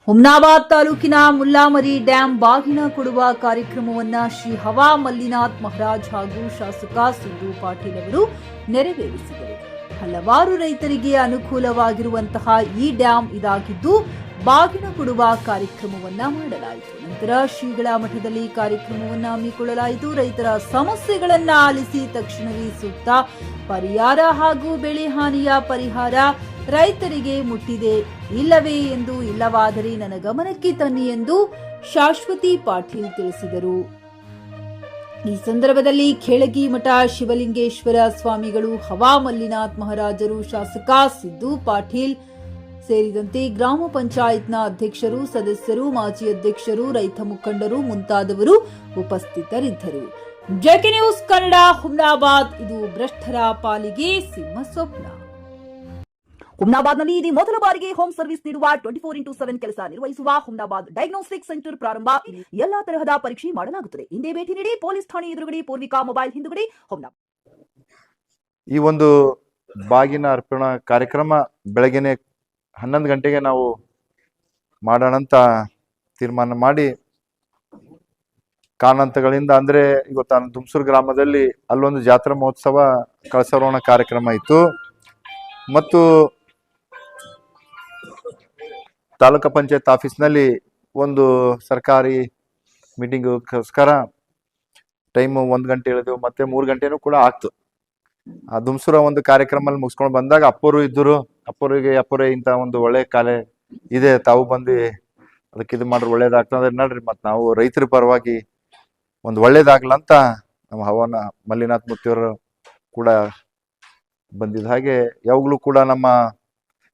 ಹುಮ್ನಾಬಾದ್ ತಾಲೂಕಿನ ಮುಲ್ಲಾಮರಿ ಡ್ಯಾಂ ಬಾಗಿನ ಕೊಡುವ ಕಾರ್ಯಕ್ರಮವನ್ನು ಶ್ರೀ ಹವಾ ಮಲ್ಲಿನಾಥ್ ಮಹಾರಾಜ್ ಹಾಗೂ ಶಾಸಕ ಸಿದ್ದು ಪಾಟೀಲ್ ಅವರು ನೆರವೇರಿಸಿದರು. ಹಲವಾರು ರೈತರಿಗೆ ಅನುಕೂಲವಾಗಿರುವಂತಹ ಈ ಡ್ಯಾಂ ಇದಾಗಿದ್ದು ಬಾಗಿನ ಕೊಡುವ ಕಾರ್ಯಕ್ರಮವನ್ನ ಮಾಡಲಾಯಿತು. ನಂತರ ಶ್ರೀಗಳ ಮಠದಲ್ಲಿ ಕಾರ್ಯಕ್ರಮವನ್ನು ಹಮ್ಮಿಕೊಳ್ಳಲಾಯಿತು. ರೈತರ ಸಮಸ್ಯೆಗಳನ್ನ ಆಲಿಸಿ ತಕ್ಷಣವೇ ಸೂಕ್ತ ಪರಿಹಾರ ಹಾಗೂ ಬೆಳೆ ಹಾನಿಯ ಪರಿಹಾರ ರೈತರಿಗೆ ಮುಟ್ಟಿದೆ ಇಲ್ಲವೇ ಎಂದು ಇಲ್ಲವಾದರೆ ನನ್ನ ಗಮನಕ್ಕೆ ತನ್ನಿ ಎಂದು ಶಾಶ್ವತಿ ಪಾಟೀಲ್ ತಿಳಿಸಿದರು. ಈ ಸಂದರ್ಭದಲ್ಲಿ ಖೇಳಗಿ ಮಠ ಶಿವಲಿಂಗೇಶ್ವರ ಸ್ವಾಮಿಗಳು, ಹವಾ ಮಲ್ಲಿನಾಥ್ ಮಹಾರಾಜರು, ಶಾಸಕ ಸಿದ್ದು ಪಾಟೀಲ್ ಸೇರಿದಂತೆ ಗ್ರಾಮ ಪಂಚಾಯತ್ನ ಅಧ್ಯಕ್ಷರು, ಸದಸ್ಯರು, ಮಾಜಿ ಅಧ್ಯಕ್ಷರು, ರೈತ ಮುಖಂಡರು ಮುಂತಾದವರು ಉಪಸ್ಥಿತರಿದ್ದರು. JK news Kannada, Humnabad. ಇದು ಭ್ರಷ್ಟರ ಪಾಲಿಗೆ ಸಿಂಹ ಸ್ವಪ್ನ. ಹುಮ್ನಾಬಾದ್ನಲ್ಲಿ ಇದು ಮೊದಲ ಬಾರಿಗೆ ಹೋಮ್ ಸರ್ವಿಸ್ ನೀಡುವ 24x7 ಕೆಲಸ ನಿರ್ವಹಿಸುವ ಹುಮ್ನಾಬಾದ್ ಡಯಾಗ್ನೋಸ್ಟಿಕ್ ಸೆಂಟರ್ ಪ್ರಾರಂಭ. ಎಲ್ಲಾ ತರಹದ ಪರೀಕ್ಷೆ ಮಾಡಲಾಗುತ್ತದೆ. ಹಿಂದೆ ಭೇಟಿ ನೀಡಿ. ಪೊಲೀಸ್ ಠಾಣೆ ಎದುರುಗಡೆ, ಪೂರ್ವಿಕಾ ಮೊಬೈಲ್ ಹಿಂದುಗಡೆ, ಹುಮ್ನಾಬಾದ್. ಈ ಒಂದು ಬಾಗಿನ ಅರ್ಪಣಾ ಕಾರ್ಯಕ್ರಮ ಬೆಳಗ್ಗೆನೆ 11 ಗಂಟೆಗೆ ನಾವು ಮಾಡೋಣಂತ ತೀರ್ಮಾನ ಮಾಡಿ, ಕಾರಣಾಂತರಗಳಿಂದ ಅಂದ್ರೆ ಇವತ್ತು ದುಮ್ಸೂರು ಗ್ರಾಮದಲ್ಲಿ ಅಲ್ಲೊಂದು ಜಾತ್ರಾ ಮಹೋತ್ಸವ ಕಳಸಾರೋಹಣ ಕಾರ್ಯಕ್ರಮ ಇತ್ತು ಮತ್ತು ತಾಲೂಕು ಪಂಚಾಯತ್ ಆಫೀಸ್ನಲ್ಲಿ ಒಂದು ಸರ್ಕಾರಿ ಮೀಟಿಂಗ್ಗೋಸ್ಕರ ಟೈಮು 1 ಗಂಟೆ ಹೇಳಿದೆವು, ಮತ್ತೆ 3 ಗಂಟೆನೂ ಕೂಡ ಆಗ್ತು. ಆ ದುಮ್ಸೂರ ಒಂದು ಕಾರ್ಯಕ್ರಮ ಮುಗಿಸ್ಕೊಂಡು ಬಂದಾಗ ಅಪ್ಪರು ಇದ್ದರು. ಅಪ್ಪರೇ ಇಂಥ ಒಂದು ಒಳ್ಳೆ ಕಾಲೇ ಇದೆ, ತಾವು ಬಂದು ಅದಕ್ಕೆ ಇದು ಮಾಡ್ರೆ ಒಳ್ಳೇದಾಗ್ತದೆ ನೋಡ್ರಿ, ಮತ್ತು ನಾವು ರೈತರ ಪರವಾಗಿ ಒಂದು ಒಳ್ಳೇದಾಗ್ಲಂತ ನಮ್ಮ ಹವನ ಮಲ್ಲಿನಾಥ್ ಮೂರ್ತಿಯವರು ಕೂಡ ಬಂದಿದ್ದ ಹಾಗೆ ಯಾವಾಗಲೂ ಕೂಡ ನಮ್ಮ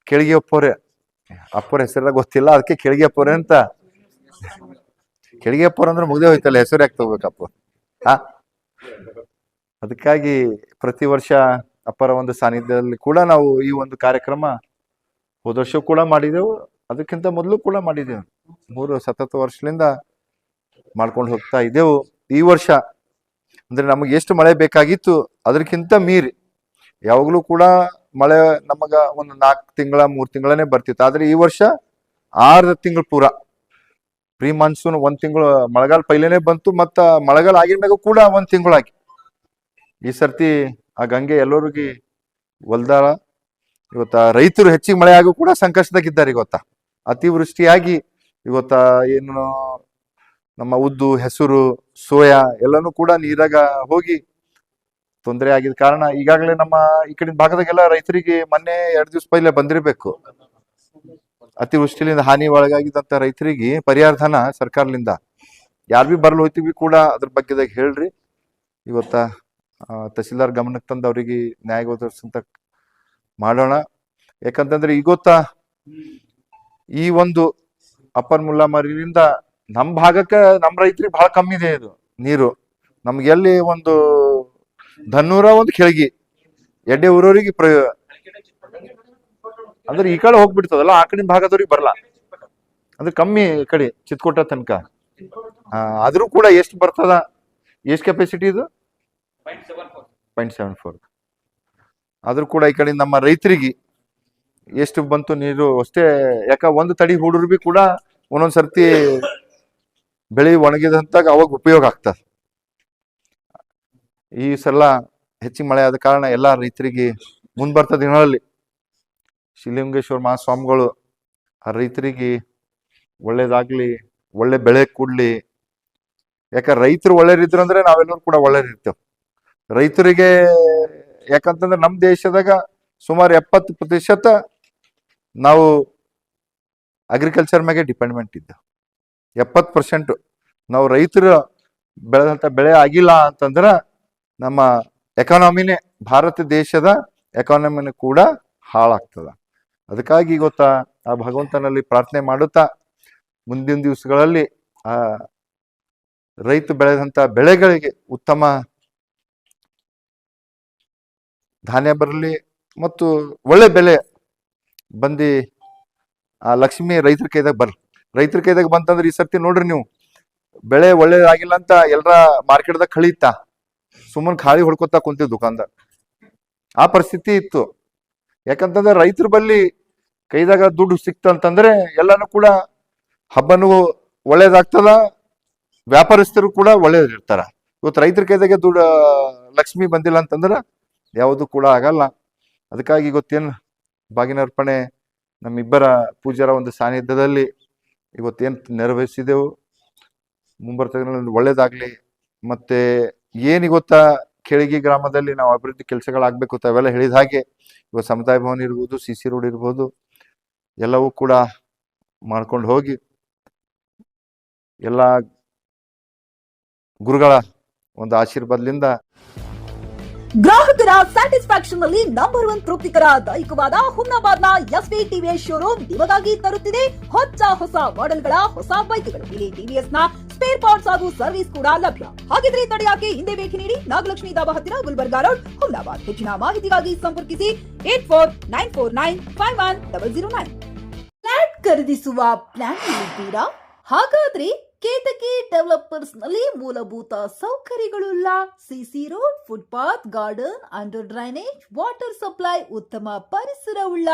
ಕೆಳಗೆ ಅಪ್ಪರ ಹೆಸರೆಲ್ಲ ಗೊತ್ತಿಲ್ಲ, ಅದಕ್ಕೆ ಕೆಳಗೆ ಅಪ್ಪರೇ ಅಂತ. ಕೆಳಗೆ ಅಪ್ಪರ ಅಂದ್ರೆ ಮುಗ್ದೇ ಹೋಯ್ತಲ್ಲ, ಹೆಸರು ಯಾಕೆ ತಗೋಬೇಕಪ್ಪ. ಅದಕ್ಕಾಗಿ ಪ್ರತಿ ವರ್ಷ ಅಪ್ಪರ ಒಂದು ಸಾನ್ನಿಧ್ಯದಲ್ಲಿ ಕೂಡ ನಾವು ಈ ಒಂದು ಕಾರ್ಯಕ್ರಮ ಹೋದ ವರ್ಷ ಕೂಡ ಮಾಡಿದೆವು, ಅದಕ್ಕಿಂತ ಮೊದಲು ಕೂಡ ಮಾಡಿದೆವು. 3 ಸತತ ವರ್ಷದಿಂದ ಮಾಡ್ಕೊಂಡು ಹೋಗ್ತಾ ಇದ್ದೆವು. ಈ ವರ್ಷ ಅಂದ್ರೆ ನಮಗೆ ಎಷ್ಟು ಮಳೆ ಬೇಕಾಗಿತ್ತು ಅದಕ್ಕಿಂತ ಮೀರಿ, ಯಾವಾಗಲೂ ಕೂಡ ಮಳೆ ನಮಗ ಒಂದು 4 ತಿಂಗಳ 3 ತಿಂಗಳೇ ಬರ್ತಿತ್ತು. ಆದ್ರೆ ಈ ವರ್ಷ 6 ತಿಂಗಳು ಪೂರ ಪ್ರೀ ಮಾನ್ಸೂನ್ 1 ತಿಂಗಳು ಮಳೆಗಾಲ ಪೈಲೇನೆ ಬಂತು, ಮತ್ತ ಮಳೆಗಾಲ ಆಗಿದ್ದಾಗ ಕೂಡ 1 ತಿಂಗಳಾಗಿ ಈ ಸರ್ತಿ ಆ ಗಂಗೆ ಎಲ್ಲರಿಗೂ ಹೊಲ್ದಾಳ. ಇವತ್ತ ರೈತರು ಹೆಚ್ಚಿಗೆ ಮಳೆ ಆಗು ಕೂಡ ಸಂಕಷ್ಟದಾಗಿದ್ದಾರೆ. ಇವತ್ತ ಅತಿವೃಷ್ಟಿಯಾಗಿ ಇವತ್ತ ಏನು ನಮ್ಮ ಉದ್ದು, ಹೆಸರು, ಸೋಯಾ ಎಲ್ಲಾನು ಕೂಡ ನೀರಾಗ ಹೋಗಿ ತೊಂದರೆ ಆಗಿದ ಕಾರಣ ಈಗಾಗಲೇ ನಮ್ಮ ಈ ಕಡೆ ಭಾಗದಾಗೆಲ್ಲ ರೈತರಿಗೆ ಮೊನ್ನೆ 2 ದಿವಸ ಪೈಲೆ ಬಂದಿರಬೇಕು. ಅತಿವೃಷ್ಟಿಲಿಂದ ಹಾನಿ ಒಳಗಾಗಿದ್ದಂತ ರೈತರಿಗೆ ಪರಿಹಾರ ಧನ ಸರ್ಕಾರದಿಂದ ಯಾರು ಬಿ ಬರ್ಲು ಹೋಯ್ತೀವಿ ಕೂಡ ಅದ್ರ ಬಗ್ಗೆದಾಗ ಹೇಳ್ರಿ. ಇವತ್ತ ತಹಸೀಲ್ದಾರ್ ಗಮನಕ್ಕೆ ತಂದು ಅವ್ರಿಗೆ ನ್ಯಾಯ ಒದಗಿಸಂತ ಮಾಡೋಣ. ಯಾಕಂತಂದ್ರೆ ಈಗ ಈ ಒಂದು ಅಪ್ಪರ್ ಮುಲ್ಲಾಮರಿಯಿಂದ ನಮ್ಮ ಭಾಗಕ್ಕೆ ನಮ್ಮ ರೈತರಿಗೆ ಬಹಳ ಕಮ್ಮಿ ಇದೆ ಇದು ನೀರು. ನಮ್ಗೆ ಎಲ್ಲಿ ಒಂದು ಧನ್ನೂರ ಒಂದು ಕೆಳಗಿ ಎಡ್ಡೆ ಊರವ್ರಿಗೆ ಅಂದ್ರೆ ಈ ಕಡೆ ಹೋಗ್ಬಿಡ್ತದಲ್ಲ, ಆ ಕಡೆ ಭಾಗದವ್ರಿಗೆ ಬರಲ್ಲ, ಅಂದ್ರೆ ಕಮ್ಮಿ ಈ ಕಡೆ ಚಿತ್ಕೋಟ ತನಕ. ಆದ್ರೂ ಕೂಡ ಎಷ್ಟು ಬರ್ತದ, ಎಷ್ಟು ಕೆಪಾಸಿಟಿ ಇದು 0.74. ಆದ್ರೂ ಕೂಡ ಈ ಕಡೆ ನಮ್ಮ ರೈತರಿಗೆ ಎಷ್ಟು ಬಂತು ನೀರು ಅಷ್ಟೇ. ಯಾಕ ಒಂದು ತಡಿ ಹೂಡ್ರು ಬಿ ಕೂಡ ಒಂದೊಂದ್ ಸರ್ತಿ ಬೆಳೆ ಒಣಗಿದಂತಾಗ ಅವಾಗ ಉಪಯೋಗ ಆಗ್ತದ. ಈ ಸಲ ಹೆಚ್ಚಿಗೆ ಮಳೆ ಆದ ಕಾರಣ ಎಲ್ಲಾ ರೈತರಿಗೆ ಮುಂದ್ಬರ್ತ ದಿನಗಳಲ್ಲಿ ಶಿವಲಿಂಗೇಶ್ವರ ಮಹಾಸ್ವಾಮಿಗಳು ಆ ರೈತರಿಗೆ ಒಳ್ಳೇದಾಗ್ಲಿ, ಒಳ್ಳೆ ಬೆಳೆ ಕೊಡ್ಲಿ. ಯಾಕ ರೈತರು ಒಳ್ಳೆಯರಿದ್ರು ಅಂದ್ರೆ ನಾವೆಲ್ಲರೂ ಕೂಡ ಒಳ್ಳೆಯರಿರ್ತೇವೆ. ರೈತರಿಗೆ ಯಾಕಂತಂದ್ರೆ ನಮ್ಮ ದೇಶದಾಗ ಸುಮಾರು 70% ನಾವು ಅಗ್ರಿಕಲ್ಚರ್ ಮ್ಯಾಗೆ ಡಿಪೆಂಡ್ಮೆಂಟ್ ಇದ್ದೇವೆ. 70% ನಾವು ರೈತರು ಬೆಳೆದಂತ ಬೆಳೆ ಆಗಿಲ್ಲ ಅಂತಂದ್ರ ನಮ್ಮ ಎಕಾನಮಿನೇ, ಭಾರತ ದೇಶದ ಎಕಾನಮಿನೇ ಕೂಡ ಹಾಳಾಗ್ತದ. ಅದಕ್ಕಾಗಿ ಗೊತ್ತಾ ಆ ಭಗವಂತನಲ್ಲಿ ಪ್ರಾರ್ಥನೆ ಮಾಡುತ್ತಾ ಮುಂದಿನ ದಿವಸಗಳಲ್ಲಿ ಆ ರೈತ ಬೆಳೆದಂತ ಬೆಳೆಗಳಿಗೆ ಉತ್ತಮ ಧಾನ್ಯ ಬರಲಿ ಮತ್ತು ಒಳ್ಳೆ ಬೆಲೆ ಬಂದು ಆ ಲಕ್ಷ್ಮಿ ರೈತರ ಕೈದಾಗ ಬರ್ಲಿ. ರೈತರ ಕೈದಾಗ ಬಂತಂದ್ರೆ ಈ ಸರ್ತಿ ನೋಡ್ರಿ ನೀವು, ಬೆಳೆ ಒಳ್ಳೇದಾಗಿಲ್ಲ ಅಂತ ಎಲ್ಲರ ಮಾರ್ಕೆಟ್ದಾಗ ಕಳೀತಾ ಸುಮ್ಮನೆ ಖಾಲಿ ಹೊಡ್ಕೊತಾ ಕುಂತೀವಿ ದುಕಾನ್ದಾಗ. ಆ ಪರಿಸ್ಥಿತಿ ಇತ್ತು. ಯಾಕಂತಂದ್ರೆ ರೈತರ ಬಲ್ಲಿ ಕೈದಾಗ ದುಡ್ಡು ಸಿಕ್ತಂತಂದ್ರೆ ಎಲ್ಲಾನು ಕೂಡ ಹಬ್ಬನೂ ಒಳ್ಳೇದಾಗ್ತದ, ವ್ಯಾಪಾರಸ್ಥರು ಕೂಡ ಒಳ್ಳೇದಿರ್ತಾರ. ಇವತ್ತು ರೈತರ ಕೈದಾಗೆ ದುಡ್ಡು ಲಕ್ಷ್ಮಿ ಬಂದಿಲ್ಲ ಅಂತಂದ್ರೆ ಯಾವುದು ಕೂಡ ಆಗಲ್ಲ. ಅದಕ್ಕಾಗಿ ಇವತ್ತೇನು ಬಾಗಿನಾರ್ಪಣೆ ನಮ್ಮಿಬ್ಬರ ಪೂಜ್ಯರ ಒಂದು ಸಾನ್ನಿಧ್ಯದಲ್ಲಿ ಇವತ್ತೇನು ನೆರವೇರಿಸಿದೆವು, ಮುಂಬರ್ತ ದಿನಗಳಲ್ಲಿ ಒಳ್ಳೇದಾಗ್ಲಿ. ಮತ್ತೆ ಏನ್ ಇವತ್ತ ಕೆಳಗಿ ಗ್ರಾಮದಲ್ಲಿ ನಾವು ಅಭಿವೃದ್ಧಿ ಕೆಲಸಗಳಾಗಬೇಕು ಅವೆಲ್ಲ ಹೇಳಿದ ಹಾಗೆ ಇವತ್ತು ಸಮುದಾಯ ಭವನ ಇರ್ಬೋದು, CC ರೋಡ್ ಇರ್ಬೋದು, ಎಲ್ಲವೂ ಕೂಡ ಮಾಡ್ಕೊಂಡು ಹೋಗಿ ಎಲ್ಲ ಗುರುಗಳ ಒಂದು ಆಶೀರ್ವಾದದಿಂದ ಗ್ರಾಹಕರ ಸ್ಯಾಟಿಸ್ಫ್ಯಾಕ್ಷನ್ ನಲ್ಲಿ ನಂಬರ್ 1 ತೃಪ್ತಿಕರ ದೈಹಿಕವಾದ ಹುಮ್ನಾಬಾದ್ನ SV TVS ಶೋರೂಮ್ ನಿಮಗಾಗಿ ತರುತ್ತಿದೆ ಹೊಸ ಮಾಡೆಲ್ಗಳ ಹೊಸ ಬೈಕ್ಗಳು. ಇಲ್ಲಿ TVS ನ ಸ್ಪೇರ್ ಪಾರ್ಟ್ಸ್ ಹಾಗೂ ಸರ್ವಿಸ್ ಕೂಡ ಲಭ್ಯ. ಹಾಗಿದ್ರೆ ತಡೆಯಾಕೆ ಹಿಂದೆ ಭೇಟಿ ನೀಡಿ ನಾಗಲಕ್ಷ್ಮಿ ದಾಬಾ ಹತ್ತಿರ ಗುಲ್ಬರ್ಗಾ ರೋಡ್, ಹುಮ್ನಾಬಾದ್. ಹೆಚ್ಚಿನ ಮಾಹಿತಿಗಾಗಿ ಸಂಪರ್ಕಿಸಿ 8494951009. ಫ್ಲಾಟ್ ಖರೀದಿಸುವ ಪ್ಲಾನ್ ಇದ್ದೀರಾ? ಹಾಗಾದ್ರೆ ಕೇತಕಿ ಡೆವಲಪರ್ಸ್ ನಲ್ಲಿ ಮೂಲಭೂತ ಸೌಕರ್ಯಗಳುಳ್ಳ CC road, footpath, garden, under drainage, water supply, ಉತ್ತಮ ಪರಿಸರವುಳ್ಳ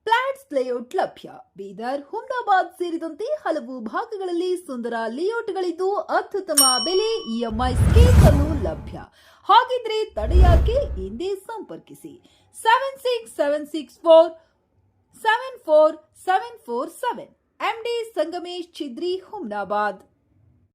ಫ್ಲಾಟ್ಸ್ ಲೇಔಟ್ ಲಭ್ಯ. ಬೀದರ್, ಹುಮ್ನಾಬಾದ್ ಸೇರಿದಂತೆ ಹಲವು ಭಾಗಗಳಲ್ಲಿ ಸುಂದರ ಲೇಔಟ್ಗಳಿದ್ದು ಅತ್ಯುತ್ತಮ ಬೆಲೆ, EMI ಸ್ಕೀಮ್ ಅನ್ನು ಲಭ್ಯ. ಹಾಗಿದ್ರೆ ತಡೆಯಾಕೆ ಹಿಂದೆ ಸಂಪರ್ಕಿಸಿ 76764 74747. MD ಸಂಗಮೇಶ್ ಚಿದ್ರಿ, ಹುಮ್ನಾಬಾದ್.